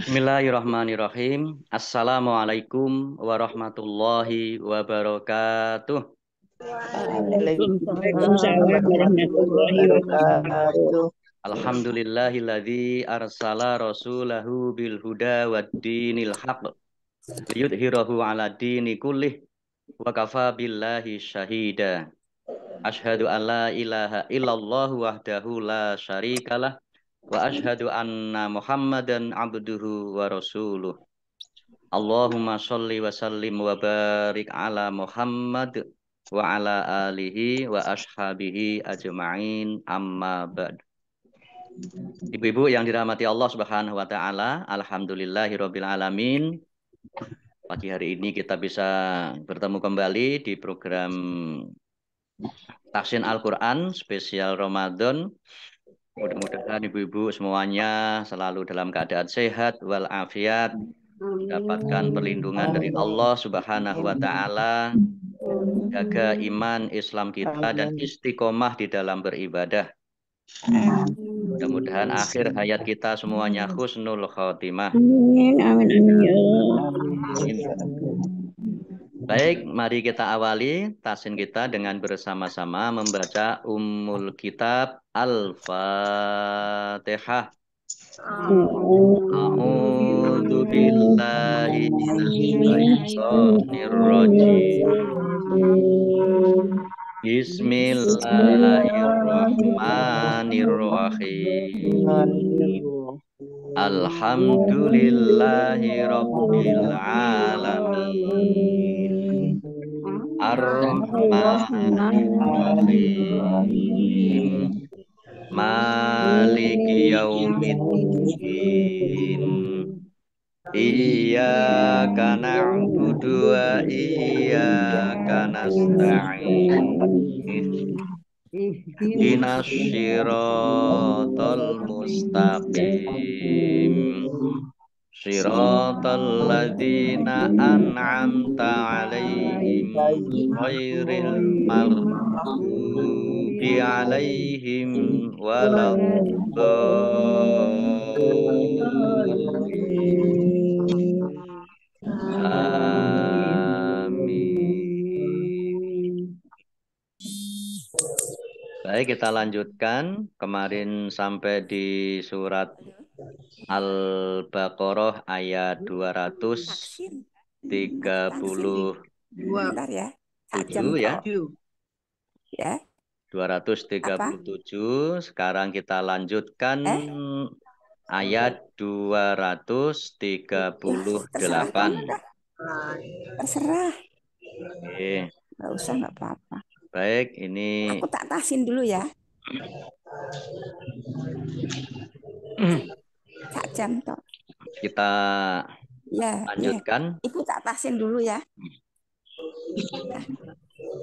Bismillahirrahmanirrahim. Assalamualaikum warahmatullahi wabarakatuh. Waalaikumsalam warahmatullahi wabarakatuh. Alhamdulillahilladzi arsala rasulahu bil huda wad dinil haq liyudhhirahu ala dini kullih wa kafa billahi syahida. Asyhadu an la ilaha illallah wahdahu la syarikalah wa asyhadu anna Muhammadan abduhu wa rasuluh. Allahumma sholli wa sallim wa barik ala Muhammad wa ala alihi wa ashabihi ajma'in amma ba'd. Ibu-ibu yang dirahmati Allah Subhanahu wa taala, alhamdulillahirabbil alamin. Pagi hari ini kita bisa bertemu kembali di program Tahsin Al-Qur'an spesial Ramadan. Mudah-mudahan ibu-ibu semuanya selalu dalam keadaan sehat walafiat, mendapatkan perlindungan dari Allah Subhanahu wa taala, jaga iman Islam kita dan istiqomah di dalam beribadah. Mudah-mudahan akhir hayat kita semuanya husnul khotimah. Amin, amin, amin ya Allah. Baik, mari kita awali tahsin kita dengan bersama-sama membaca Ummul Kitab Al-Fatihah. A'udzu billahi minasyaitonir rajim. Bismillahirrahmanirrahim. Alhamdulillahi rabbil alamin. Ar-Rahmanir-Rahim. Maliki yaumiddin. Iyyaka na'budu wa iyyaka nasta'in. Ihdinas siratal mustaqim. Siratal ladzina an'amta 'alaihim ghairil maghdubi 'alaihim waladdallin. Amin. Baik, kita lanjutkan. Kemarin sampai di surat Al-Baqarah ayat 237 ya. ya. Ya. 237. Sekarang kita lanjutkan ayat 238. Terserah. Oke. Nggak usah, nggak apa-apa. Baik, ini aku tak tasin dulu ya. 1 jam toh. Kita lanjutkan. Ya. Ibu tak tasin dulu ya.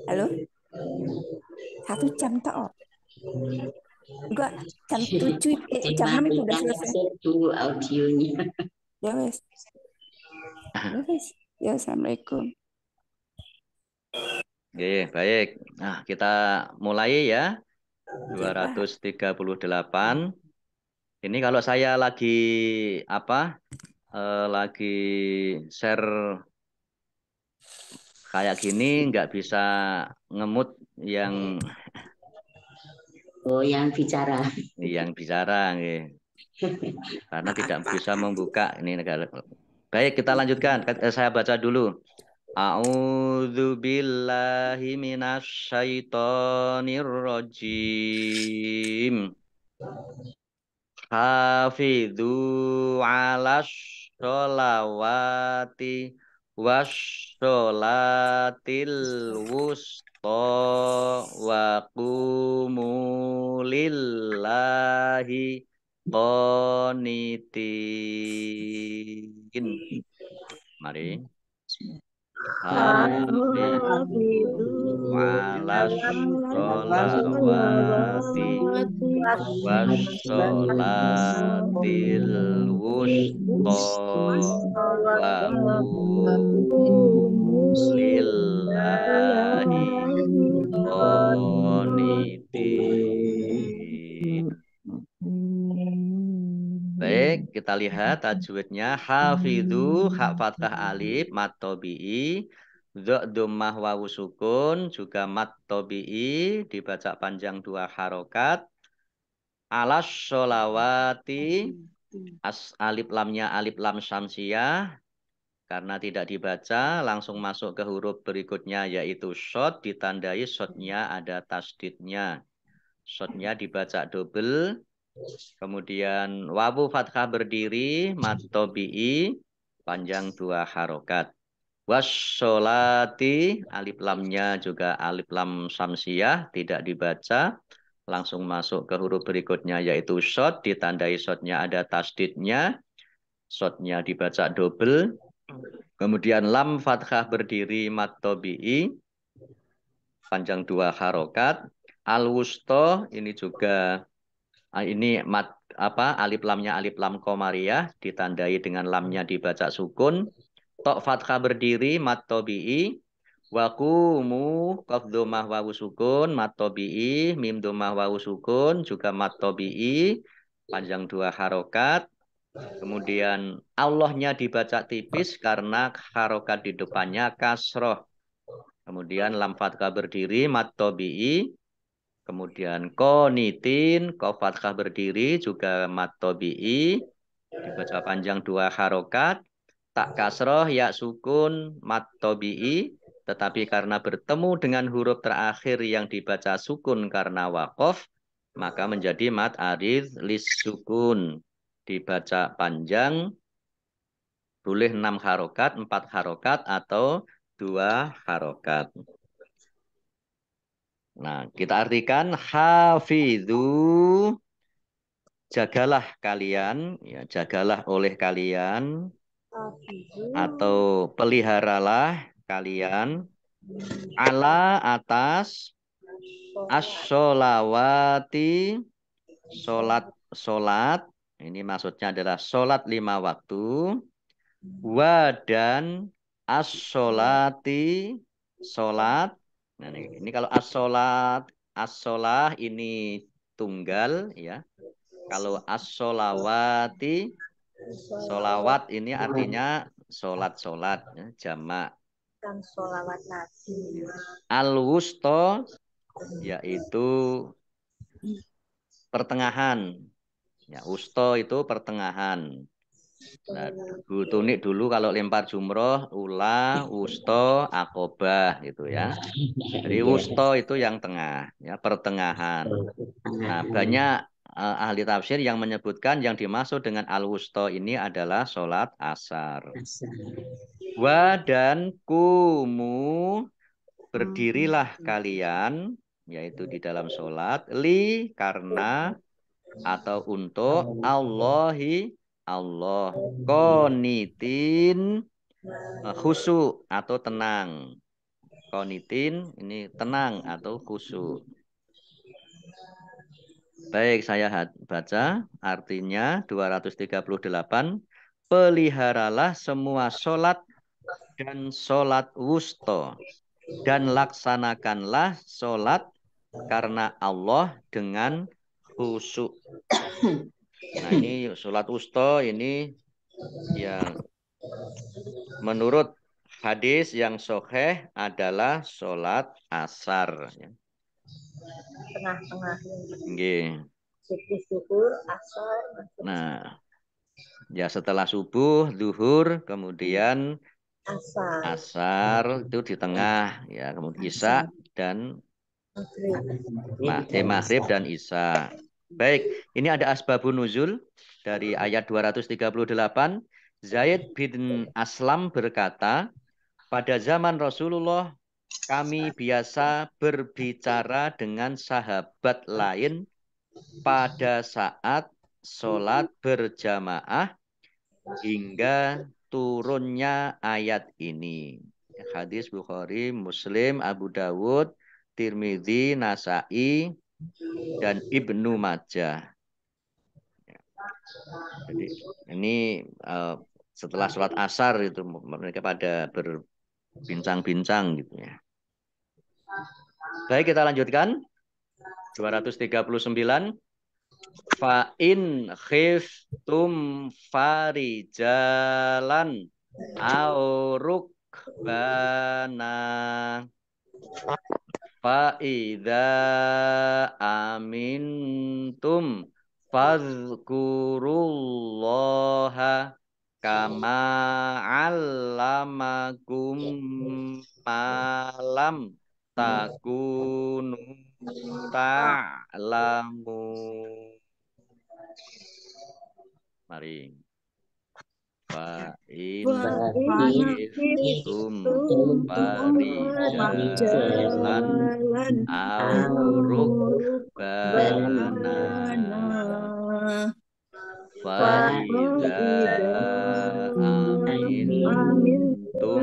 Halo. 1 jam toh. Enggak, jam 7, jam 6 itu udah selesai. Tunggu audionya. Ya wes. Ya, assalamualaikum. Oke, baik. Nah, kita mulai ya. 238. Ini kalau saya lagi lagi share kayak gini nggak bisa ngemut yang bicara. Yang bicara, karena tidak bisa membuka ini negara. Baik, kita lanjutkan. Saya baca dulu. A'udzu billahi minasyaitonir rajim. Hafidzu 'alas sholawati wassolatil wusta wa qumu lillahi qanitin. Mari. Hafidzu 'alas sholawati wassolatil wusta wa qumu lillahi qanitin. 'Audzu billahi minasyaitonir rajim. Hafidzu 'alas sholawati wassolatil wusta wa qumu lillahi qanitin. Mari. Hafidzu 'alas sholawati wassolatil wusta wa qumu lillahi qanitin. Mari. Hafidzu 'alas sholawati wassolatil wusta wa qumu lillahi qanitin. Mari. Baik, kita lihat tajwidnya. Hafidhu, hak fathah alif, mat tobi'i. Dha dhammah wawu sukun, juga mat tobi'i. Dibaca panjang 2 harokat. Alas sholawati. Alif lamnya alif lam syamsiyah. Karena tidak dibaca, langsung masuk ke huruf berikutnya, yaitu shod. Ditandai shodnya ada tasdidnya. Shodnya dibaca double. Kemudian wawu fathah berdiri, mat tobi'i, panjang 2 harokat. Wassolati, alif lamnya juga alif lam samsiyah, tidak dibaca. Langsung masuk ke huruf berikutnya, yaitu shod. Ditandai shodnya ada tasdidnya. Shodnya dibaca double. Kemudian lam fathah berdiri, mat tobi'i, panjang 2 harokat. Al-wusto, ini juga ini alif lamnya alif lam komariah, ditandai dengan lamnya dibaca sukun. Tok fathah berdiri, mat tobi'i. Wakumu, qaf dhammah wawu sukun, mat tobi'i. Mim dhammah wawu sukun, juga mat tobi'i, panjang 2 harokat. Kemudian Allahnya dibaca tipis karena harokat di depannya kasroh. Kemudian lam fathah berdiri, mat tobi'i. Kemudian konitin, qaf fathah berdiri, juga mat tobi'i. Dibaca panjang 2 harokat. Tak kasroh, ya sukun, mat tobi'i. Tetapi karena bertemu dengan huruf terakhir yang dibaca sukun karena wakof, maka menjadi mat arid lis sukun. Dibaca panjang, boleh 6 harokat, 4 harokat, atau 2 harokat. Nah, kita artikan hafidhu, jagalah kalian, ya, jagalah oleh kalian, atau peliharalah kalian, ala atas, as-sholawati, solat, ini maksudnya adalah solat 5 waktu, wa dan as-sholati, solat. Nah, ini kalau as-sholat, as-sholah ini tunggal, ya. Kalau as-sholawati, solawat ini artinya solat-solat, ya, jamak. Sholawat Nabi. Al-wusto, yaitu pertengahan. Ya, wusto itu pertengahan. Nah, Bu Tunik dulu kalau lempar jumroh, ula, wusto, akobah gitu ya. Jadi wusto itu yang tengah, ya, pertengahan. Nah, banyak ahli tafsir yang menyebutkan yang dimaksud dengan al-wusto ini adalah sholat asar. Wa dan kumu, berdirilah kalian, yaitu di dalam sholat, li karena atau untuk Allahi Allah, konitin khusyuk atau tenang. Konitin ini tenang atau khusyuk. Baik, saya baca artinya 238. Peliharalah semua sholat dan sholat wusto, dan laksanakanlah sholat karena Allah dengan khusyuk. Nah, ini sholat wusto ini ya menurut hadis yang sahih adalah sholat asar. Tengah-tengah. Nggih. Subuh, asar. Nah, ya setelah subuh, zuhur, kemudian asar itu di tengah, ya, kemudian isya dan maghrib dan isya. Baik, ini ada asbabun nuzul dari ayat 238. Zaid bin Aslam berkata, pada zaman Rasulullah kami biasa berbicara dengan sahabat lain pada saat sholat berjamaah hingga turunnya ayat ini. Hadis Bukhari, Muslim, Abu Dawud, Tirmidzi, Nasa'i, dan Ibnu Majah. Jadi ini setelah sholat asar itu mereka pada berbincang-bincang gitu ya. Baik, kita lanjutkan. 239. Fa in khiftum farijalan au rukbana fa idza amintum fazkurullaha kama 'allamakum malam takunu ta'lamun. Mari. Fa in khiftum farijalan au rukbana fa idza amintum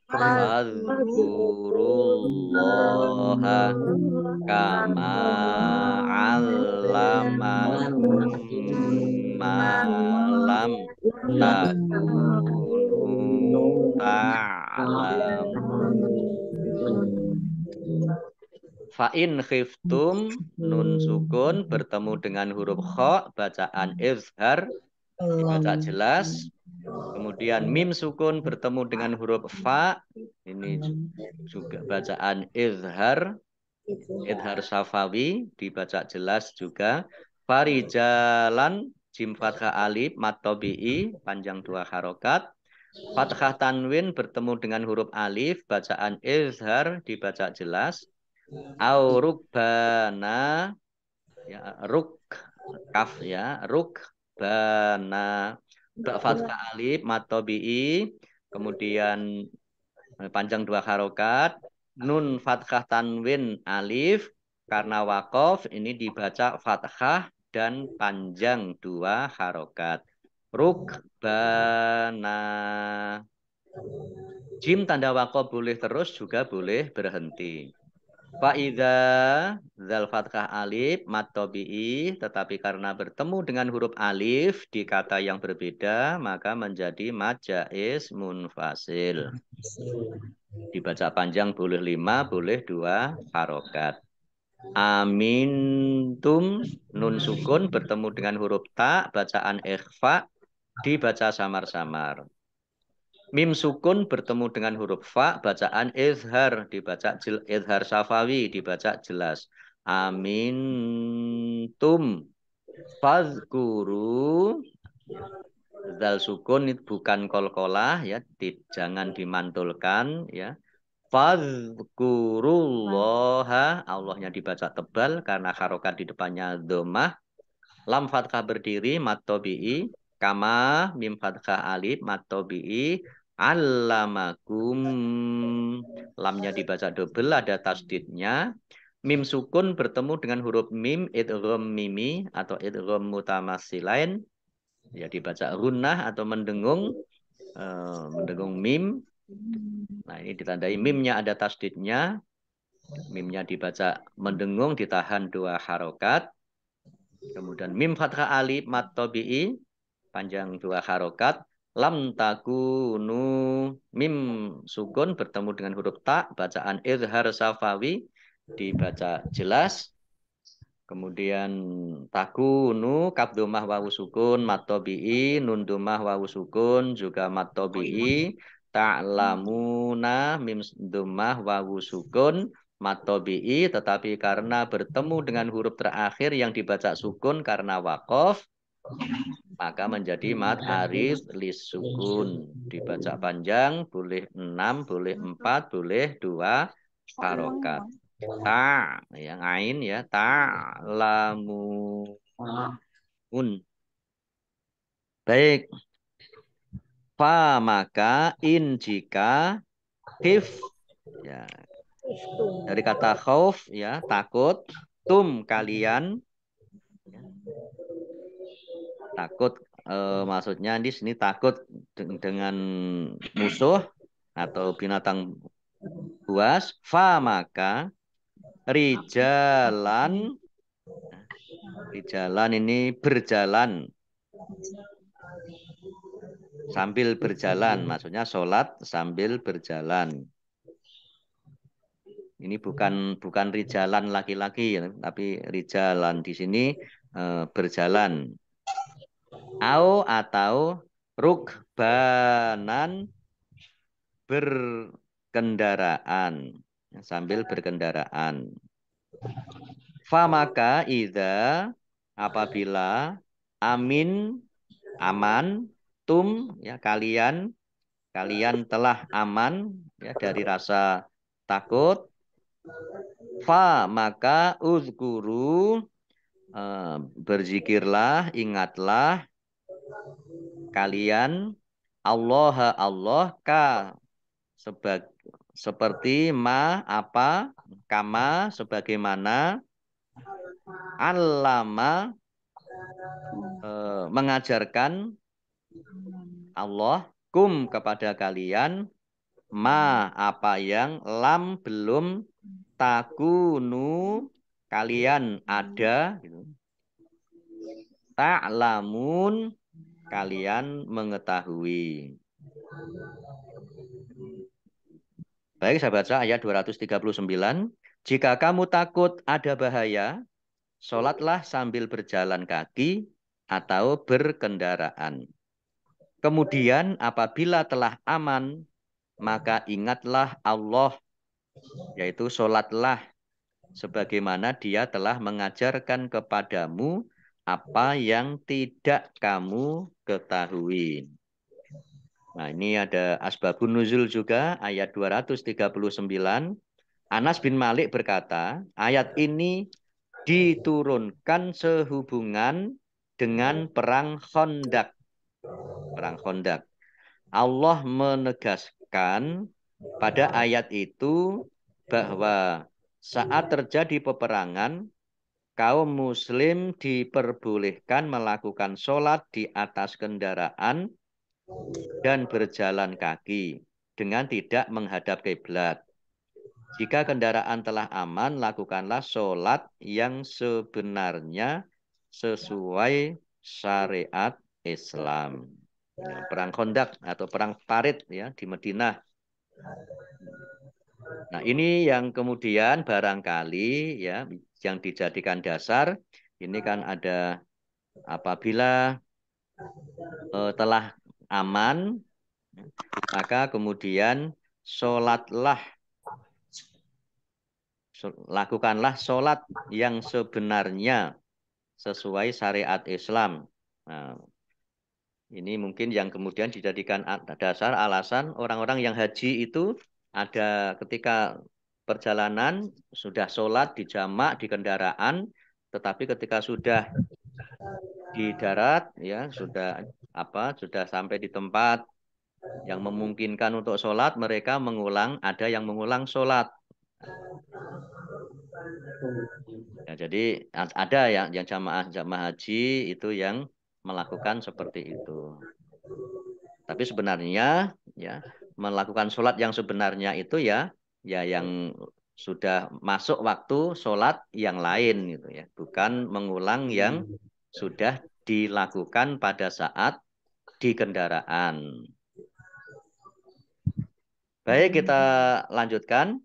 fadhkurullaha kama 'allamakum malam takunu ta'lamun. Fa'in khiftum nun sukun bertemu dengan huruf kha bacaan izhar dibaca jelas. Kemudian mim sukun bertemu dengan huruf fa ini juga bacaan izhar safawi dibaca jelas juga. Farijalan jim fathah alif mat tabi'i panjang 2 harokat. Fathah tanwin bertemu dengan huruf alif bacaan izhar dibaca jelas. Au rukbana ya ruk kaf ya rukbana fathah alif mat tabi'i kemudian panjang 2 harokat. Nun fathah tanwin alif karena wakof ini dibaca fathah dan panjang 2 harokat. Rukbana. Jim tanda wakof boleh terus juga boleh berhenti. Fa'idha zal fathah alif mat tabi'i tetapi karena bertemu dengan huruf alif di kata yang berbeda maka menjadi mad jaiz munfasil. Dibaca panjang boleh 5, boleh 2 harokat. Amintum nun sukun bertemu dengan huruf ta bacaan ikhfa dibaca samar-samar. Mim sukun bertemu dengan huruf fa bacaan izhar dibaca izhar safawi dibaca jelas. Amintum fazkuru zal sukun itu bukan kolkolah ya jangan dimantulkan ya. Fazkurullaha Allahnya dibaca tebal karena harokat di depannya dhammah. Lam fathah berdiri mat tabi'i kama mim fathah alif mat tabi'i allamakum lamnya dibaca double ada tasdidnya. Mim sukun bertemu dengan huruf mim idgham mimi atau idgham mutamatsilain ya dibaca gunnah atau mendengung mim. Nah, ini ditandai mimnya ada tasdidnya. Mimnya dibaca mendengung ditahan 2 harokat. Kemudian mim fathah alif mat tabi'i panjang 2 harokat. Lam takunu mim sukun bertemu dengan huruf ta bacaan izhar safawi dibaca jelas. Kemudian takunu kaf dhammah wawu sukun mat tabi'i nun dhammah wawu sukun juga mat tabi'i. Ta'lamuna mim dhammah wawu sukun mat tabi'i tetapi karena bertemu dengan huruf terakhir yang dibaca sukun karena waqaf maka menjadi mad arid lis sukun dibaca panjang boleh 6 boleh 4 boleh 2 harokat. Ta yang ain ya ta'lamun. Baik. Fa maka in jika khif ya dari kata khauf ya takut kalian ya, takut maksudnya di sini takut dengan musuh atau binatang buas. Fa maka rijalan ini berjalan sambil berjalan, maksudnya sholat sambil berjalan. Ini bukan rijalan laki-laki, tapi rijalan di sini berjalan. Atau rukbanan berkendaraan, sambil berkendaraan. Famaka idza apabila aman ya kalian telah aman ya dari rasa takut. Maka uzkuru berzikirlah, ingatlah kalian Allah seperti apa kama sebagaimana allama mengajarkan Allah kepada kalian apa yang belum takunu kalian ada gitu. Ta'lamun kalian mengetahui. Baik, saya baca ayat 239. Jika kamu takut ada bahaya, sholatlah sambil berjalan kaki atau berkendaraan. Kemudian apabila telah aman, maka ingatlah Allah, yaitu sholatlah sebagaimana Dia telah mengajarkan kepadamu apa yang tidak kamu ketahui. Nah, ini ada asbabun nuzul juga, ayat 239. Anas bin Malik berkata, ayat ini diturunkan sehubungan dengan perang Khandaq. Perang Khandaq. Allah menegaskan pada ayat itu bahwa saat terjadi peperangan, kaum muslim diperbolehkan melakukan sholat di atas kendaraan dan berjalan kaki dengan tidak menghadap kiblat. Jika kendaraan telah aman, lakukanlah sholat yang sebenarnya sesuai syariat Islam. Ya, perang Khandaq atau perang Parit ya di Madinah. Nah, ini yang kemudian barangkali ya yang dijadikan dasar ini kan ada apabila telah aman, maka kemudian lakukanlah sholat yang sebenarnya sesuai syariat Islam. Nah, ini mungkin yang kemudian dijadikan dasar alasan orang-orang yang haji itu ada ketika perjalanan sudah sholat di jamak di kendaraan, tetapi ketika sudah di darat ya sudah sampai di tempat yang memungkinkan untuk sholat, mereka ada yang mengulang sholat. Ya, jadi ada yang jamaah haji itu yang melakukan seperti itu. Tapi sebenarnya ya melakukan sholat yang sebenarnya itu ya yang sudah masuk waktu sholat yang lain gitu ya, bukan mengulang yang sudah dilakukan pada saat di kendaraan. Baik, kita lanjutkan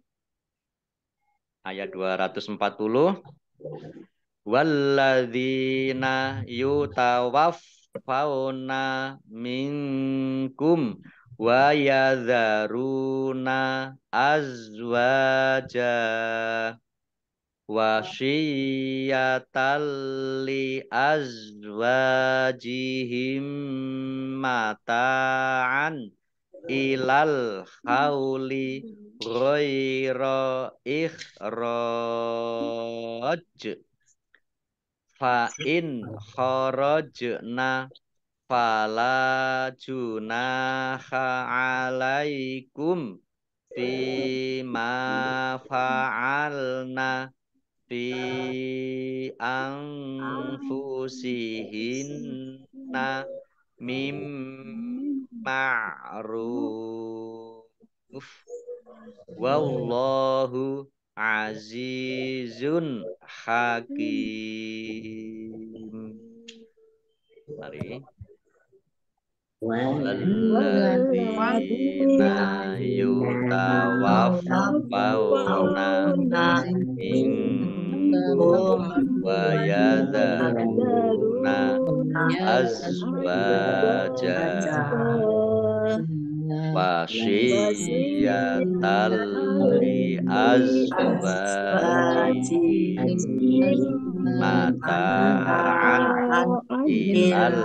ayat 240. Walladzina yutawaffawna minkum wa yadharuna azwaja wasyiyatal li azwajihim mata'an ilal hauli ghaira ikhraj fa in kharajna fala junaha alaikum bima fa'alna fi anfusihinna mim ma'ruf wallahu azizun hakim. Mari. Walladzina yutawaffawna minkum wa yadharuna azwaja wasiyatal li azwajihim mata'an ilal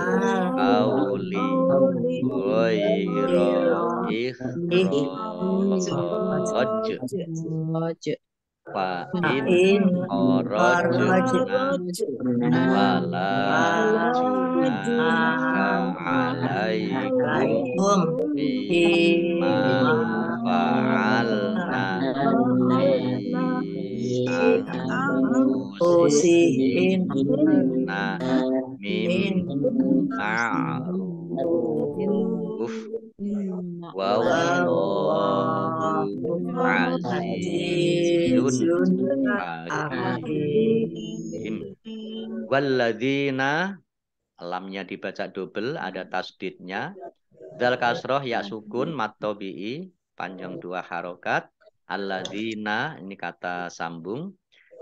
hauli ghaira ikhraj fa in kharajna fala junaha alaikum bima fa'alna fi anfusihinna min ma'ruf wallahu azizun hakim. Walladzina, lamnya dibaca double, ada tasdidnya. Dzal kasroh ya sukun mat tabi'i panjang 2 harokat. Alladzina, ini kata sambung.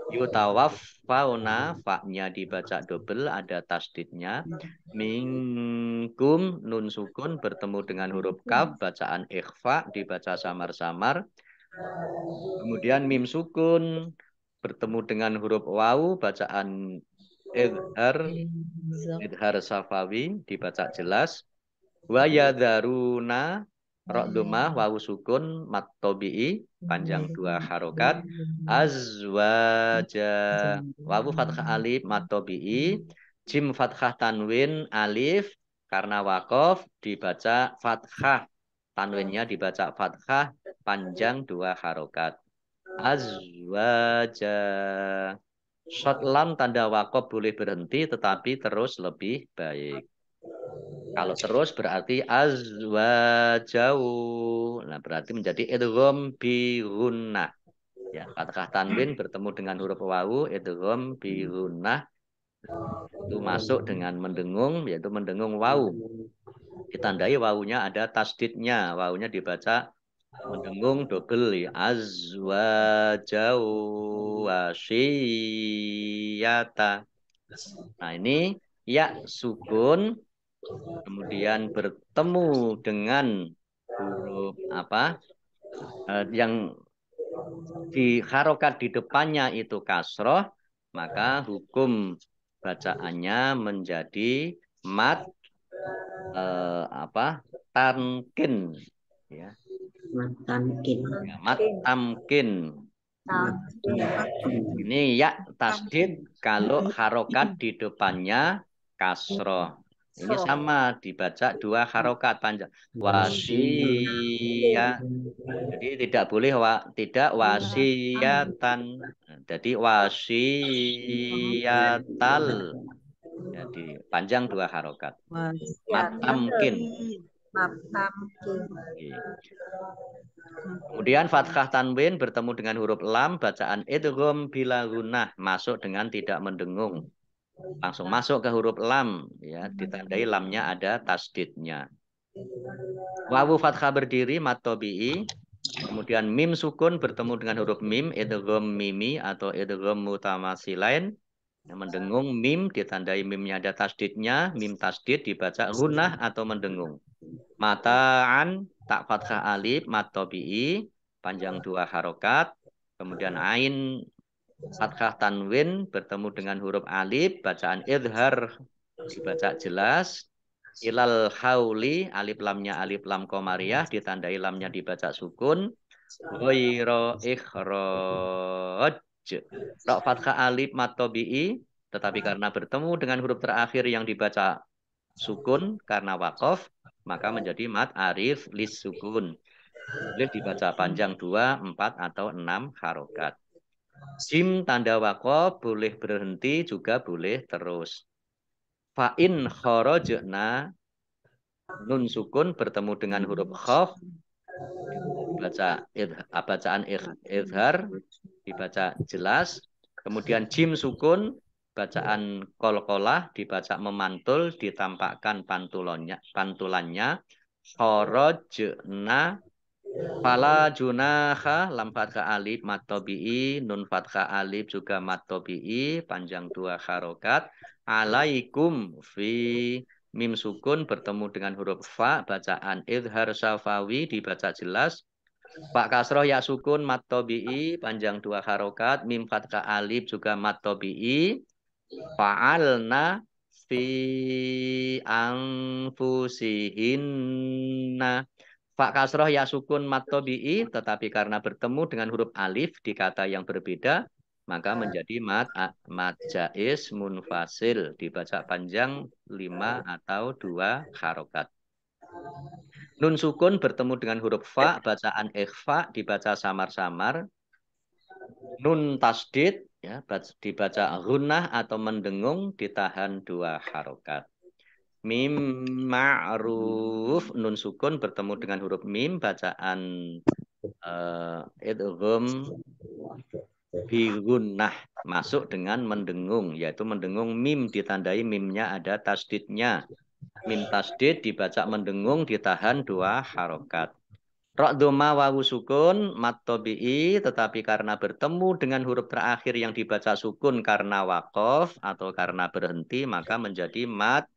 Yutawaffauna, fa-nya dibaca double, ada tasdidnya. Minkum, nun sukun bertemu dengan huruf kaf, bacaan ikhfa, dibaca samar-samar. Kemudian mim sukun bertemu dengan huruf wawu, bacaan idhar safawi, dibaca jelas. Wa yadharuna, ra'dumah wawu sukun mat tabi'i panjang 2 harokat. Azwaja, wawu fathah alif mat tabi'i, jim fathah tanwin alif karena wakof dibaca fathah, tanwinnya dibaca fathah panjang 2 harokat. Azwaja, short lam tanda wakof boleh berhenti tetapi terus lebih baik. Kalau terus berarti azwajau. Nah, berarti menjadi idgham bi gunnah. Ya, fathah tanwin bertemu dengan huruf wawu, idgham bi gunnah. Itu masuk dengan mendengung, yaitu mendengung wawu. Ditandai wawunya ada tasdidnya. Wawunya dibaca mendengung double. Azwajau wasyiyata. Nah, ini ya sukun. Kemudian bertemu dengan huruf apa yang di harokat di depannya itu kasroh, maka hukum bacaannya menjadi mat tamkin, ya. Mat tamkin. Ya, mat tamkin. Ini ya tasdid kalau harokat di depannya kasroh. Ini sama dibaca 2 harokat panjang. Wasiyah. Jadi tidak boleh tidak wasiyatan. Jadi wasiyatal. Jadi panjang 2 harokat. Matamkin. Oke. Kemudian fathah tanwin bertemu dengan huruf lam, bacaan idgham bila gunnah, masuk dengan tidak mendengung. Langsung masuk ke huruf lam, ya, ditandai lamnya ada tasdidnya. Wawu fathah berdiri mat tabi'i, kemudian mim sukun bertemu dengan huruf mim, idgham mimi atau idgham mutamasilain. Yang mendengung mim ditandai mimnya ada tasdidnya, mim tasdid dibaca gunnah atau mendengung. Mata'an tak fathah alif mat tabi'i panjang 2 harokat, kemudian ain fathah tanwin bertemu dengan huruf alif, bacaan idhar dibaca jelas. Ilal hauli, alif lamnya alif lam qamariyah, ditandai lamnya dibaca sukun. Ghaira ikhraj. Ra fathah alif mat tabi'i, tetapi karena bertemu dengan huruf terakhir yang dibaca sukun karena wakof, maka menjadi mat arif lis sukun. Boleh dibaca panjang 2, 4, atau 6 harokat. Jim tanda wakof boleh berhenti juga boleh terus. Fa'in kharajna, nun sukun bertemu dengan huruf khaf dibaca bacaan idhar dibaca jelas. Kemudian jim sukun bacaan qalqalah dibaca memantul, ditampakkan pantulannya. Kharajna Fala junaha lam fathah alif mat tabi'i, nun fathah alif juga mat tabi'i, panjang 2 harokat. Alaikum fi mim sukun bertemu dengan huruf fa, bacaan idhar syafawi dibaca jelas. Pak kasroh ya sukun mat tabi'i, panjang 2 harokat, mim fathah alif juga mat tabi'i. Fa'alna fi anfusihinna. Fa kasroh ya sukun mat tabi'i, tetapi karena bertemu dengan huruf alif di kata yang berbeda, maka menjadi mat jaiz munfasil, dibaca panjang 5 atau 2 harokat. Nun sukun bertemu dengan huruf fa, bacaan ikhfa dibaca samar-samar. Nun tasdid ya, dibaca gunnah atau mendengung, ditahan 2 harokat. Mim ma'ruf, nun sukun bertemu dengan huruf mim, bacaan idgham bi gunnah, masuk dengan mendengung, yaitu mendengung mim ditandai mimnya ada tasdidnya. Mim tasdid dibaca mendengung, ditahan 2 harokat. Ra dhamma wawu sukun mat tabi'i, tetapi karena bertemu dengan huruf terakhir yang dibaca sukun karena waqaf atau karena berhenti, maka menjadi mat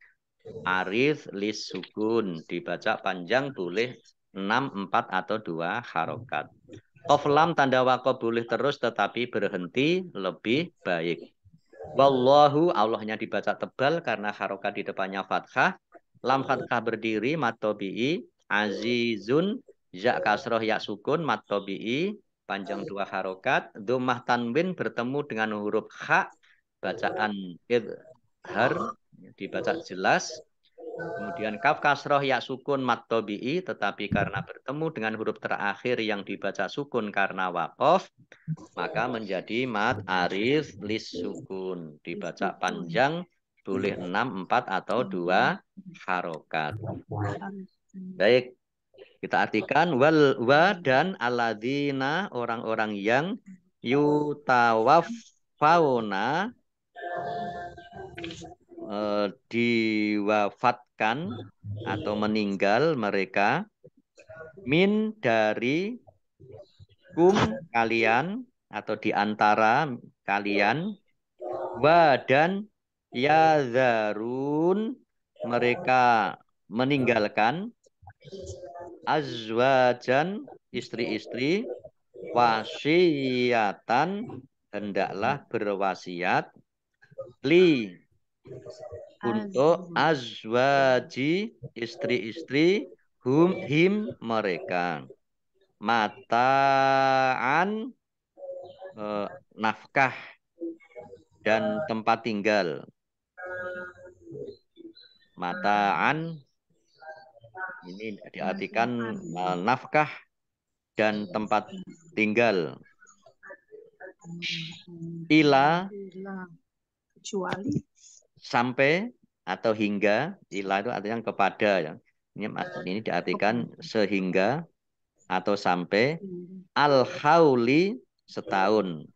arid lis sukun, dibaca panjang boleh 6, 4 atau 2 harokat. Qaf lam tanda waqaf boleh terus tetapi berhenti lebih baik. Wallahu, Allahnya dibaca tebal karena harokat di depannya fathah. Lam fathah berdiri mat tabi'i. Azizun ya kasroh ya sukun mat tabi'i, panjang 2 harokat. Dhammah tanwin bertemu dengan huruf kha, bacaan idhar dibaca jelas. Kemudian kaf kasroh ya sukun mat tabi'i, tetapi karena bertemu dengan huruf terakhir yang dibaca sukun karena waqaf, maka menjadi mat arid lis sukun, dibaca panjang boleh 6, 4 atau 2 harokat. Baik, kita artikan wa dan alladzina, orang-orang yang yutawaffawna diwafatkan atau meninggal mereka, min dari kalian atau di antara kalian, wa dan yadharun mereka meninggalkan, azwajan istri-istri, wasiyatan hendaklah berwasiat, li untuk azwaji istri-istri, him mereka, mataan nafkah dan tempat tinggal. Mataan ini diartikan nafkah dan tempat tinggal. Ila kecuali sampai atau hingga, ila itu artinya kepada ya. Ini diartikan sehingga atau sampai, al hauli setahun,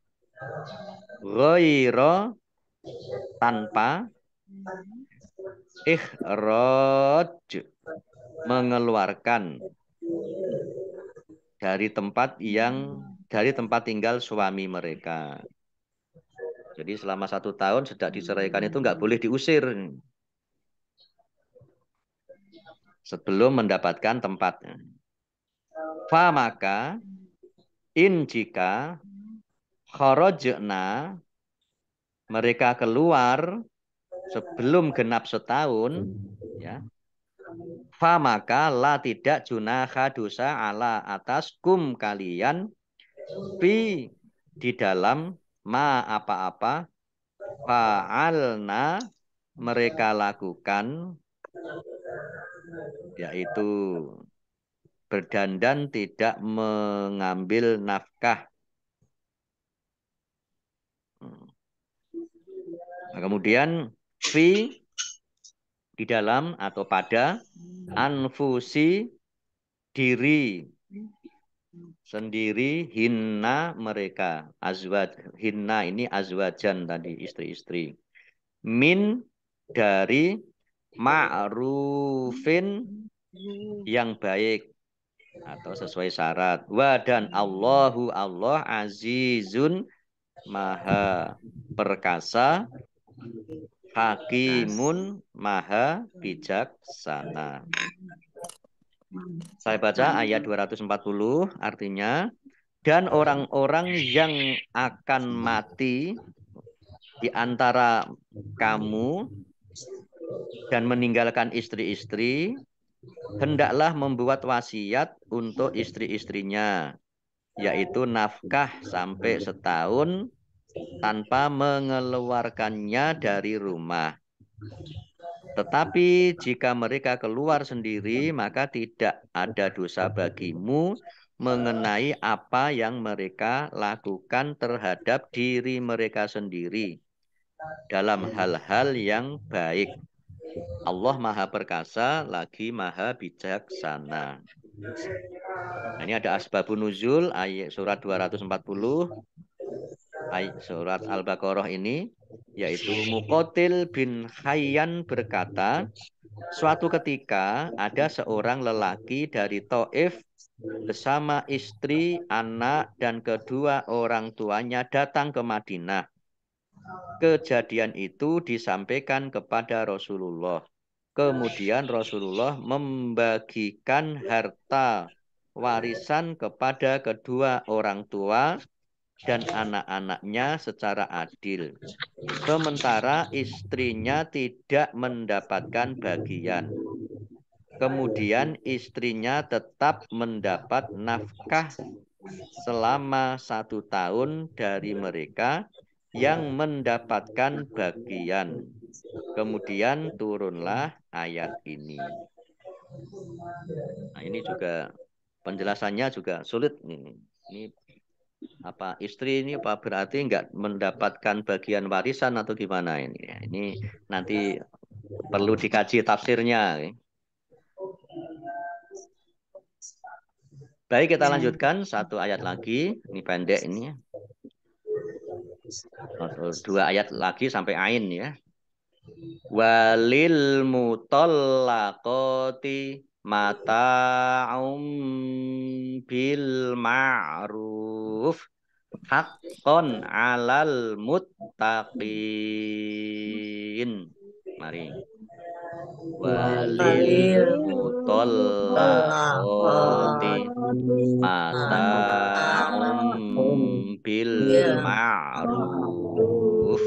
ghaira tanpa, ikhraj mengeluarkan dari tempat tinggal suami mereka. Jadi selama 1 tahun sejak diceraikan itu nggak boleh diusir sebelum mendapatkan tempat. Fa maka in jika kharajna mereka keluar sebelum genap setahun, ya. Fa maka la tidak junaha dosa ala atas kum kalian, fi di dalam ma apa-apa, fa'alna mereka lakukan, yaitu berdandan tidak mengambil nafkah. Nah, kemudian fi di dalam atau pada, anfusi diri sendiri, hinna mereka, azwaj hinna ini azwajan tadi istri-istri, min dari ma'rufin yang baik, atau sesuai syarat. Wa dan Allahu Allah azizun maha perkasa, hakimun maha bijaksana. Saya baca ayat 240 artinya, dan orang-orang yang akan mati di antara kamu dan meninggalkan istri-istri, hendaklah membuat wasiat untuk istri-istrinya, yaitu nafkah sampai setahun tanpa mengeluarkannya dari rumah. Tetapi jika mereka keluar sendiri, maka tidak ada dosa bagimu mengenai apa yang mereka lakukan terhadap diri mereka sendiri dalam hal-hal yang baik. Allah Maha Perkasa lagi Maha Bijaksana. Nah, ini ada asbabun nuzul ayat surat 240 ayat surat Al-Baqarah ini, yaitu Muqatil bin Hayyan berkata, suatu ketika ada seorang lelaki dari Taif bersama istri, anak, dan kedua orang tuanya datang ke Madinah. Kejadian itu disampaikan kepada Rasulullah. Kemudian Rasulullah membagikan harta warisan kepada kedua orang tua dan anak-anaknya secara adil. Sementara istrinya tidak mendapatkan bagian. Kemudian istrinya tetap mendapat nafkah selama 1 tahun dari mereka yang mendapatkan bagian. Kemudian turunlah ayat ini. Nah, ini juga penjelasannya juga sulit ini. Ini apa, istri ini apa berarti nggak mendapatkan bagian warisan atau gimana ini? Ini nanti perlu dikaji tafsirnya. Baik, kita lanjutkan satu ayat lagi. Ini pendek ini. 2 ayat lagi sampai ain ya. Walil mutallaqati mata'um bil ma'ruf haqqan 'alal muttaqin. Mari. Walil mutallaqati mata'um bil ma'ruf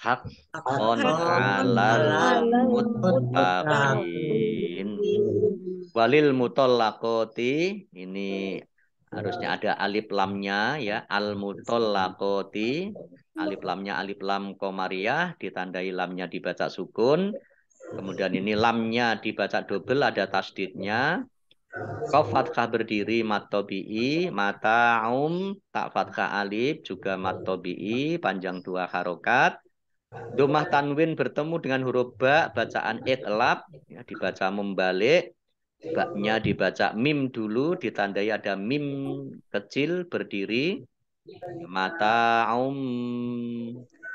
haqqan 'alal muttaqin. Walil mutallaqati ini harusnya ada alif lamnya ya, al mutallaqati. Alif lamnya alif lam qamariyah, ditandai lamnya dibaca sukun. Kemudian ini lamnya dibaca double, ada tasdidnya. Qaf fathah berdiri mat tabi'i, mata'um tak fathah alif juga mat tabi'i, panjang 2 harokat. Domah tanwin bertemu dengan huruf ba, bacaan iqlab, ya, dibaca membalik. Baknya dibaca mim dulu, ditandai ada mim kecil berdiri. Mata'um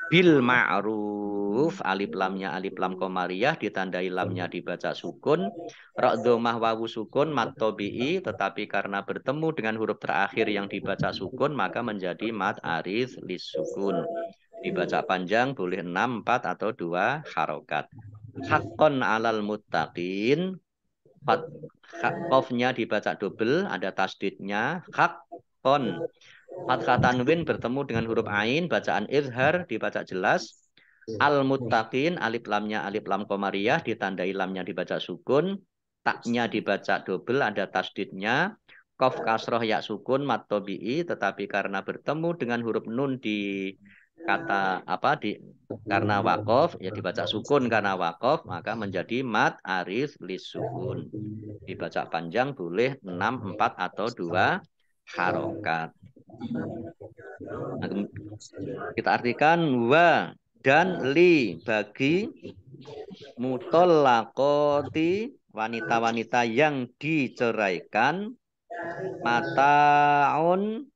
bil ma'ruf, alif lamnya alif lam qamariyah, ditandai lamnya dibaca sukun. Ra dhammah wawu sukun mat tabi'i, tetapi karena bertemu dengan huruf terakhir yang dibaca sukun maka menjadi mat aris lis sukun. Dibaca panjang boleh 6, 4 atau 2 harokat. Haqqan 'alal muttaqin. Qafnya dibaca double, ada tasdidnya. Haqqan. Fathah tanwin bertemu dengan huruf ain, bacaan izhar dibaca jelas. Al-muttaqin, alif lamnya alif lam qamariyah, ditandai lamnya dibaca sukun. Taknya dibaca double, ada tasdidnya. Qaf kasroh ya sukun mat tabi'i, tetapi karena bertemu dengan huruf nun di kata apa karena waqaf ya dibaca sukun karena waqaf, maka menjadi mat aris lis sukun. Dibaca panjang boleh 6, 4 atau 2 harokat. Nah, kita artikan wa dan li bagi mutallaqati wanita-wanita yang diceraikan, mataun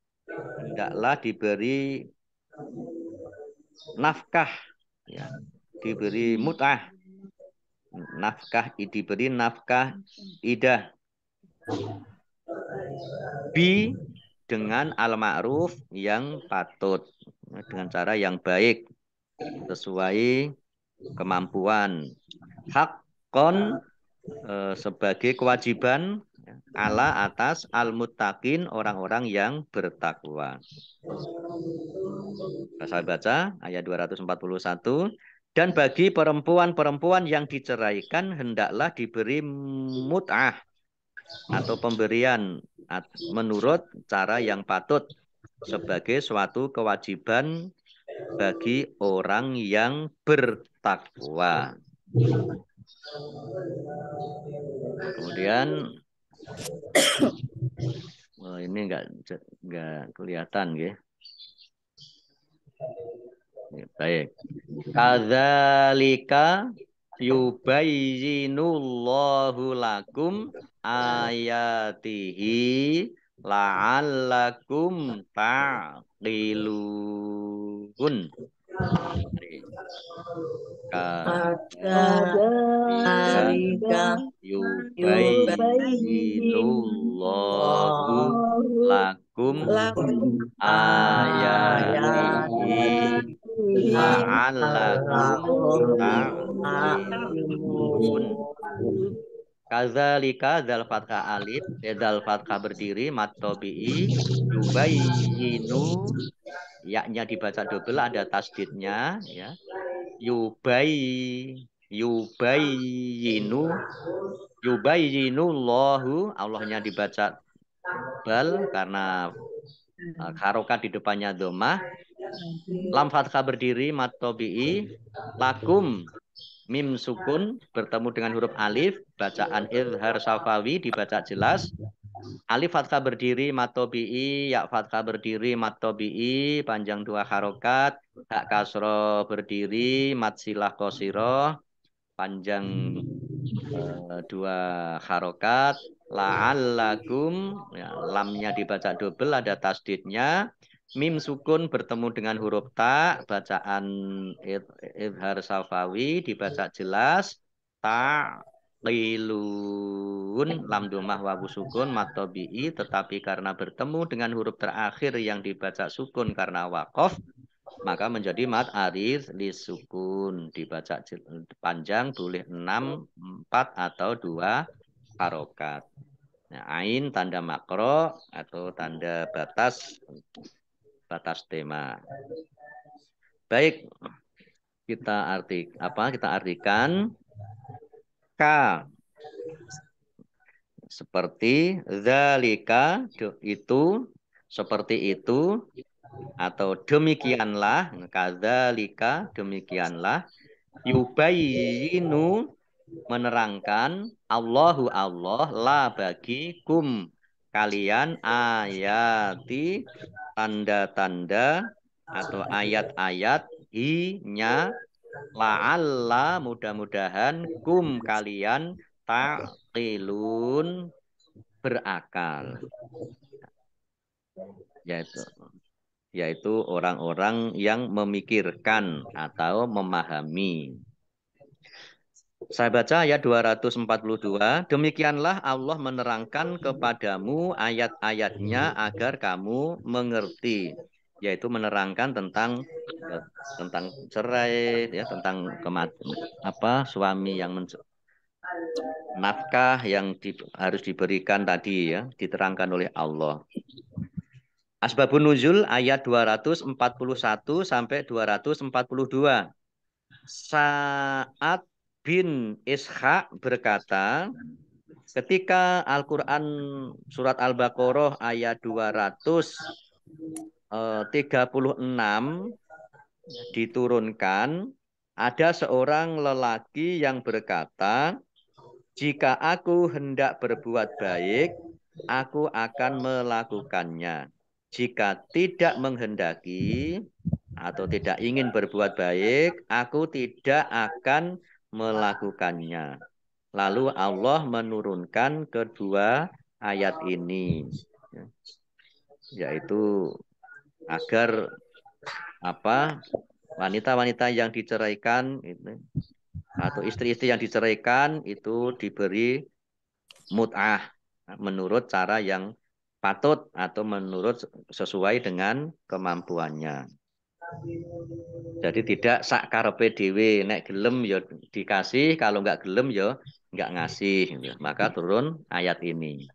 hendaklah diberi nafkah ya, diberi mut'ah, nafkah, diberi nafkah idah. Bi dengan al-ma'ruf yang patut, dengan cara yang baik sesuai kemampuan. Hakon sebagai kewajiban ala atas al-muttaqin orang-orang yang bertakwa. Saya baca ayat 241. Dan bagi perempuan-perempuan yang diceraikan hendaklah diberi mut'ah atau pemberian menurut cara yang patut sebagai suatu kewajiban bagi orang yang bertakwa. Kemudian ini enggak kelihatan ya. Baik. Kadzalika yubayyinullahu lakum ayatihi la'allakum ta'qilun. Kadzalika yubayyinullahu lakum ayatihi la'allakum ta'qilun. Kadzalika dzal fathah alif, dzal fathah berdiri, mat tabi'i, yubayyinu, yaknya dibaca double, ada tasdidnya ya. Yubayyinullahu, Allahnya dibaca bal karena harokat di depannya dhammah. Lam fathah berdiri, mat tabi'i, lakum mim sukun bertemu dengan huruf alif, bacaan izhar syafawi dibaca jelas. Alif fathah berdiri, mat tabi'i, ya fathah berdiri, mat tabi'i, panjang 2 harokat, hak kasroh berdiri, mat silah qasirah, panjang 2 harokat, la'allakum, ya, lamnya dibaca double, ada tasdidnya. Mim sukun bertemu dengan huruf ta, bacaan izhar safawi dibaca jelas. Ta'qilun, lam dhammah wawu sukun mat tabi'i, tetapi karena bertemu dengan huruf terakhir yang dibaca sukun karena waqaf, maka menjadi mad arid lisukun, dibaca panjang boleh 6, 4 atau 2 harokat. Nah, ain tanda makro atau tanda batas tema. Baik, kita artikan K seperti zalika, itu, seperti itu, atau demikianlah, kadzalika, demikianlah, yubayyinu, menerangkan, Allahu Allah, la bagi kum, kalian, ayati, tanda-tanda atau ayat-ayat, hi-nya, la'alla, mudah-mudahan, kum, kalian, ta'qilun, berakal. Yaitu orang-orang yang memikirkan atau memahami. Saya baca ayat 242. Demikianlah Allah menerangkan kepadamu ayat-ayatnya agar kamu mengerti. Yaitu menerangkan tentang cerai, ya, tentang suami yang nafkah yang harus diberikan tadi, ya, diterangkan oleh Allah. Asbabun nuzul ayat 241 sampai 242. Sa'ad bin Ishaq berkata, ketika Al-Quran surat Al-Baqarah ayat 236 diturunkan, ada seorang lelaki yang berkata, jika aku hendak berbuat baik, aku akan melakukannya. Jika tidak menghendaki atau tidak ingin berbuat baik, aku tidak akan melakukannya. Lalu Allah menurunkan kedua ayat ini, yaitu agar wanita-wanita yang diceraikan atau istri-istri yang diceraikan itu diberi mut'ah, menurut cara yang patut atau menurut sesuai dengan kemampuannya. Jadi tidak sak karepe dhewe, nek gelem ya dikasih, kalau nggak gelem ya nggak ngasih. Maka turun ayat ini.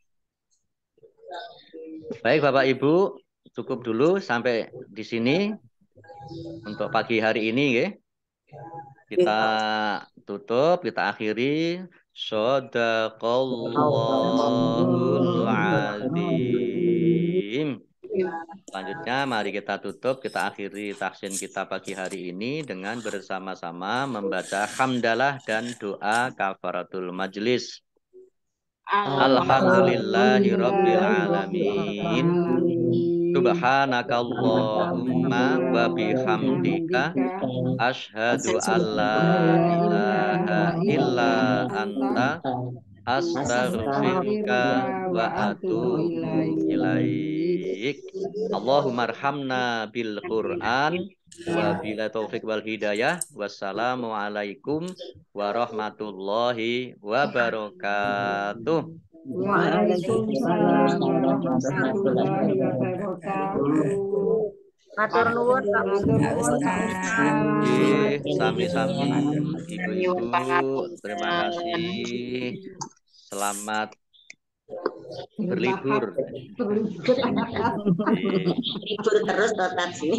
Baik Bapak Ibu, cukup dulu sampai di sini untuk pagi hari ini ya. Kita tutup, kita akhiri. Shadaqallahul azim. Selanjutnya mari kita tutup, kita akhiri tahsin kita pagi hari ini dengan bersama-sama membaca hamdalah dan doa kafaratul majlis. Alhamdulillahi rabbil alamin. Subhanakallahumma wa bihamdika asyhadu an la ilaha illa anta astaghfiruka wa atubu ilaik. Allahumma arhamna bil Qur'an wa bila taufik wal hidayah. Wassalamu alaikum warahmatullahi wabarakatuh. Waalaikumsalam warahmatullahi wabarakatuh. Matur nuwun Pak Sami-sami ibu-ibu, terima kasih. Selamat berlibur. Libur terus total sini.